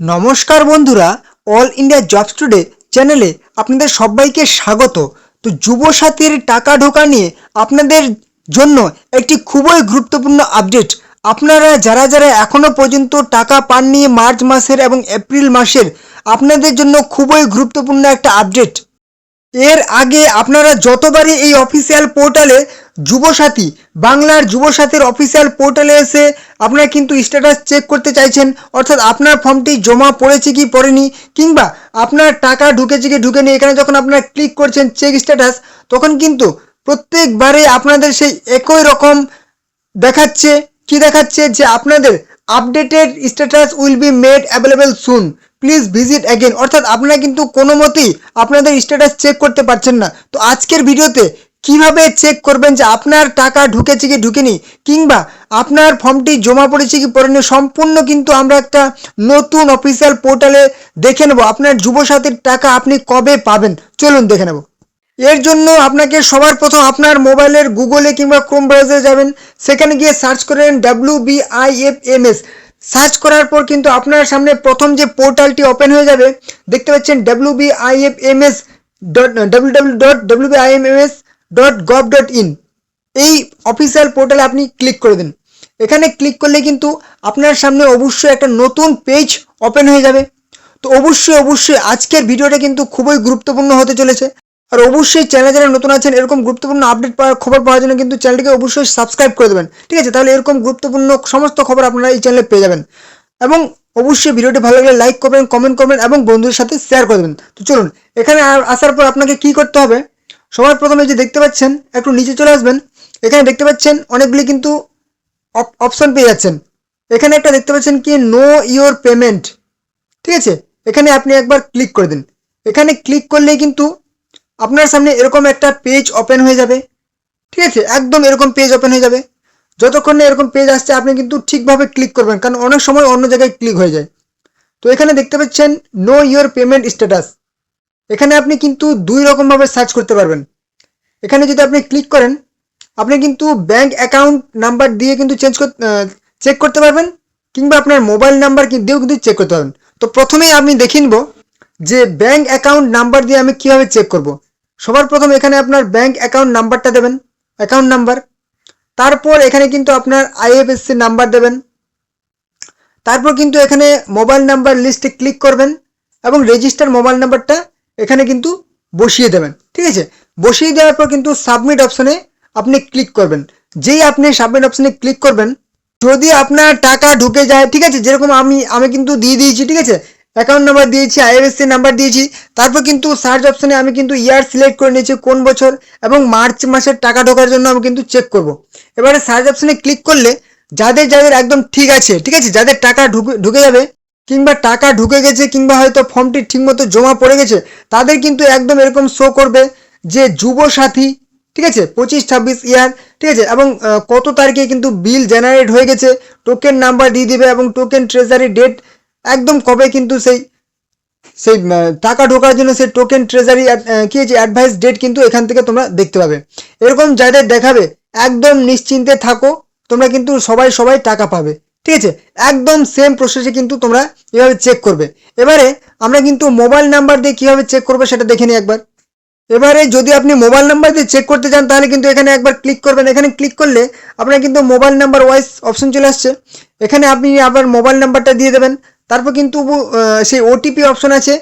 নমস্কার বন্ধুরা, all India jobs today চ্যানেলে আপনাদের সবাইকে স্বাগত। তো যুবসাথীর টাকা ঢোকা নিয়ে আপনাদের জন্য একটি খুবই গুরুত্বপূর্ণ আপডেট। আপনারা যারা যারা এখনও পর্যন্ত টাকা পাননি মার্চ মাসের এবং এপ্রিল মাসের, আপনাদের জন্য খুবই গুরুত্বপূর্ণ একটা আপডেট। এর আগে আপনারা যতবারই এই অফিসিয়াল পোর্টালে যুবসাথী বাংলার যুবসাথীর অফিসিয়াল পোর্টালে এসে আপনারা কিন্তু স্ট্যাটাস চেক করতে চাইছেন, অর্থাৎ আপনার ফর্মটি জমা পড়েছে কি পড়েনি, কিংবা আপনার টাকা ঢুকেছে কি ঢুকেনি, এখানে যখন আপনারা ক্লিক করছেন চেক স্ট্যাটাস, তখন কিন্তু প্রত্যেকবারে আপনাদের সেই একই রকম দেখাচ্ছে। কি দেখাচ্ছে? যে আপনাদের updated status will be made available soon, please visit again. অর্থাৎ আপনারা কিন্তু কোনো মতেই আপনাদের স্ট্যাটাস চেক করতে পারছেন না। তো আজকের ভিডিওতে কিভাবে চেক করবেন যে আপনার টাকা ঢুকেছে কি ঢুকেনি, কিংবা আপনার ফর্মটি জমা পড়েছে কি পড়েনি, সম্পূর্ণ কিন্তু আমরা একটা নতুন অফিসিয়াল পোর্টালে দেখে নেব আপনার যুবসাথীর টাকা আপনি কবে পাবেন। চলুন দেখে নেব। এর জন্য আপনাকে সবার প্রথম আপনার মোবাইলের গুগলে কিংবা ক্রোম ব্রাউজারে যাবেন, সেখানে গিয়ে সার্চ করেন WBIFMS। সার্চ করার পর কিন্তু আপনার সামনে প্রথম যে পোর্টালটি ওপেন হয়ে যাবে, দেখতে পাচ্ছেন WBIFMS www.wbimms.gov.in। এই অফিসিয়াল পোর্টালে আপনি ক্লিক করে দিন। এখানে ক্লিক করলে কিন্তু আপনার সামনে অবশ্যই একটা নতুন পেজ ওপেন হয়ে যাবে। তো অবশ্যই আজকের ভিডিওটা কিন্তু খুবই গুরুত্বপূর্ণ হতে চলেছে। আর অবশ্যই চ্যানেলে যারা নতুন আছেন, এরকম গুরুত্বপূর্ণ আপডেট খবর পাওয়ার জন্য কিন্তু চ্যানেলটিকে অবশ্যই সাবস্ক্রাইব করে দেবেন, ঠিক আছে? তাহলে এরকম গুরুত্বপূর্ণ সমস্ত খবর আপনারা এই চ্যানেলে পেয়ে যাবেন। এবং অবশ্যই ভিডিওটি ভালো লাগলে লাইক করবেন, কমেন্ট করবেন এবং বন্ধুদের সাথে শেয়ার করে দেবেন। তো চলুন, এখানে আসার পর আপনাকে কি করতে হবে, সবার প্রথমে যে দেখতে পাচ্ছেন একটু নিচে চলে আসবেন। এখানে দেখতে পাচ্ছেন অনেকগুলি কিন্তু অপশন পেয়ে যাচ্ছেন। এখানে একটা দেখতে পাচ্ছেন কি নো ইওর পেমেন্ট, ঠিক আছে? এখানে আপনি একবার ক্লিক করে দিন। এখানে ক্লিক করলেই কিন্তু আপনার সামনে এরকম একটা পেজ ওপেন হয়ে যাবে, ঠিক আছে? একদম এরকম পেজ ওপেন হয়ে যাবে। যতক্ষণ না এরকম পেজ আসছে আপনি কিন্তু ঠিকভাবে ক্লিক করবেন, কারণ অনেক সময় অন্য জায়গায় ক্লিক হয়ে যায়। তো এখানে দেখতে পাচ্ছেন নো ইওর পেমেন্ট স্ট্যাটাস। এখানে আপনি কিন্তু দুই রকমভাবে সার্চ করতে পারবেন। এখানে যদি আপনি ক্লিক করেন, আপনি কিন্তু ব্যাংক অ্যাকাউন্ট নাম্বার দিয়ে কিন্তু চেক করতে পারবেন, কিংবা আপনার মোবাইল নাম্বার দিয়েও কিন্তু চেক করতে পারবেন। তো প্রথমেই আমি দেখে নিব যে ব্যাংক অ্যাকাউন্ট নাম্বার দিয়ে আমি কীভাবে চেক করব। সবার প্রথম এখানে আপনার ব্যাংক অ্যাকাউন্ট নাম্বারটা দেবেন, অ্যাকাউন্ট নাম্বার। তারপর এখানে কিন্তু আপনার IFSC নাম্বার দেবেন। তারপর কিন্তু এখানে মোবাইল নাম্বার লিস্টে ক্লিক করবেন এবং রেজিস্টার মোবাইল নাম্বারটা এখানে কিন্তু বসিয়ে দেবেন, ঠিক আছে? বসিয়ে দেওয়ার পর কিন্তু সাবমিট অপশনে আপনি ক্লিক করবেন। যেই আপনি সাবমিট অপশনে ক্লিক করবেন, যদি আপনার টাকা ঢুকে যায়, ঠিক আছে, যেরকম আমি কিন্তু দিয়ে দিয়েছি, ঠিক আছে, অ্যাকাউন্ট নাম্বার দিয়েছি, IFSC নাম্বার দিয়েছি। তারপর কিন্তু সার্চ অপশনে আমি কিন্তু ইয়ার সিলেক্ট করে নিয়েছি কোন বছর, এবং মার্চ মাসের টাকা ঢোকার জন্য আমি কিন্তু চেক করব। এবারে সার্চ অপশনে ক্লিক করলে যাদের যাদের একদম ঠিক আছে, ঠিক আছে, যাদের টাকা ঢুকে যাবে, কিংবা টাকা ঢুকে গেছে, কিংবা হয়তো ফর্মটি ঠিকমতো জমা পড়ে গেছে, তাদের কিন্তু একদম এরকম শো করবে যে যুবসাথী, ঠিক আছে, 25-26 ইয়ার, ঠিক আছে, এবং কত তারিখে কিন্তু বিল জেনারেট হয়ে গেছে, টোকেন নাম্বার দিয়ে দিবে এবং টোকেন ট্রেজারি ডেট, একদম কবে কিন্তু সেই সেই টাকা ঢোকার জন্য সেই টোকেন ট্রেজারি কি হয়েছে অ্যাডভাইস ডেট কিন্তু এখান থেকে তোমরা দেখতে পাবে। এরকম যাদের দেখাবে একদম নিশ্চিন্তে থাকো, তোমরা কিন্তু সবাই টাকা পাবে, ঠিক আছে? একদম সেম প্রসেসে কিন্তু তোমরা এভাবে চেক করবে। এবারে আমরা কিন্তু মোবাইল নাম্বার দিয়ে কীভাবে চেক করবে সেটা দেখে নিই একবার। এবারে যদি আপনি মোবাইল নাম্বার দিয়ে চেক করতে চান, তাহলে কিন্তু এখানে একবার ক্লিক করবেন। এখানে ক্লিক করলে আপনার কিন্তু মোবাইল নাম্বার ওয়াইজ অপশন চলে আসছে। এখানে আপনি আবার মোবাইল নাম্বারটা দিয়ে দেবেন। তারপর কিন্তু সেই ওটিপি অপশন আছে,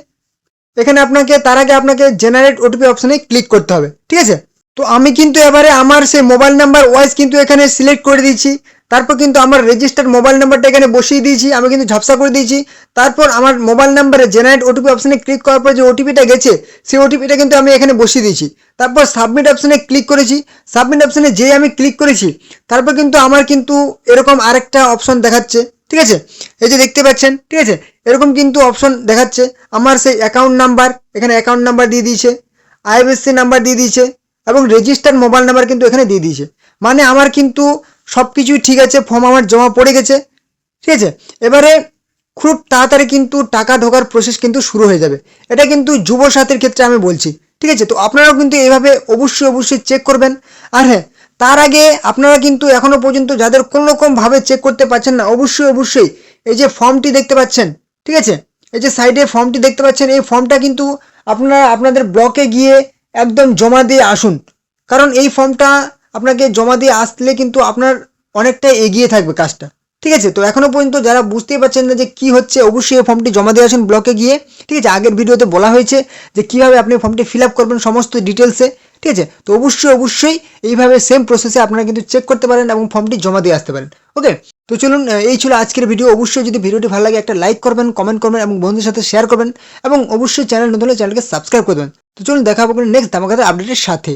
এখানে তার আগে আপনাকে জেনারেট ওটিপি অপশনে ক্লিক করতে হবে, ঠিক আছে? তো আমি কিন্তু এবারে আমার সেই মোবাইল নাম্বার ওয়াইজ কিন্তু এখানে সিলেক্ট করে দিয়েছি। তারপর কিন্তু আমার রেজিস্টার্ড মোবাইল নাম্বারটা এখানে বসিয়ে দিয়েছি, আমি কিন্তু ঝাপসা করে দিয়েছি। তারপর আমার মোবাইল নাম্বারে জেনারেট ওটিপি অপশনে ক্লিক করার পর যে ওটিপিটা গেছে, সেই ওটিপিটা কিন্তু আমি এখানে বসিয়ে দিয়েছি। তারপর সাবমিট অপশনে ক্লিক করেছি। সাবমিট অপশনে যেই আমি ক্লিক করেছি, তারপর কিন্তু আমার কিন্তু এরকম আরেকটা অপশন দেখাচ্ছে, ঠিক আছে? এই যে দেখতে পাচ্ছেন, ঠিক আছে, এরকম কিন্তু অপশন দেখাচ্ছে। আমার সেই অ্যাকাউন্ট নাম্বার, এখানে অ্যাকাউন্ট নাম্বার দিয়ে দিয়েছে, IFSC নাম্বার দিয়ে দিয়েছে এবং রেজিস্টার্ড মোবাইল নাম্বার কিন্তু এখানে দিয়ে দিয়েছে। মানে আমার কিন্তু সব কিছুই ঠিক আছে, ফর্ম আমার জমা পড়ে গেছে, ঠিক আছে? এবারে খুব তাড়াতাড়ি কিন্তু টাকা ঢোকার প্রসেস কিন্তু শুরু হয়ে যাবে। এটা কিন্তু যুবসাথীর ক্ষেত্রে আমি বলছি, ঠিক আছে? তো আপনারাও কিন্তু এইভাবে অবশ্যই চেক করবেন। আর হ্যাঁ, তার আগে আপনারা কিন্তু এখনও পর্যন্ত যাদের কোনো রকমভাবে চেক করতে পারছেন না, অবশ্যই এই যে ফর্মটি দেখতে পাচ্ছেন, ঠিক আছে, এই যে সাইডে ফর্মটি দেখতে পাচ্ছেন, এই ফর্মটা কিন্তু আপনারা আপনাদের ব্লকে গিয়ে একদম জমা দিয়ে আসুন, কারণ এই ফর্মটা আপনাকে জমা দিয়ে আসলে কিন্তু আপনার অনেকটাই এগিয়ে থাকবে কাজটা। ঠিক আছে, তো এখনো পর্যন্ত যারা বুঝতেই পারছেন না যে কি হচ্ছে, অবশ্যই এই ফর্মটি জমা দিয়ে আসুন ব্লকে গিয়ে। ঠিক আছে, আগের ভিডিওতে বলা হয়েছে যে কিভাবে আপনি ফর্মটি ফিল আপ করবেন সমস্ত ডিটেলসে। ঠিক আছে, তো অবশ্যই এইভাবে সেম প্রসেসে আপনারা কিন্তু চেক করতে পারেন এবং ফর্মটি জমা দিয়ে আসতে পারেন। ওকে, তো চলুন, এই ছিল আজকের ভিডিও। অবশ্যই যদি ভিডিওটি ভালো লাগে একটা লাইক করবেন, কমেন্ট করবেন এবং বন্ধুদের সাথে শেয়ার করবেন এবং অবশ্যই চ্যানেল নতুন হলে চ্যানেলকে সাবস্ক্রাইব করবেন। তো চলুন দেখা হবে নেক্সট ধামাকাদার আপডেটের সাথে।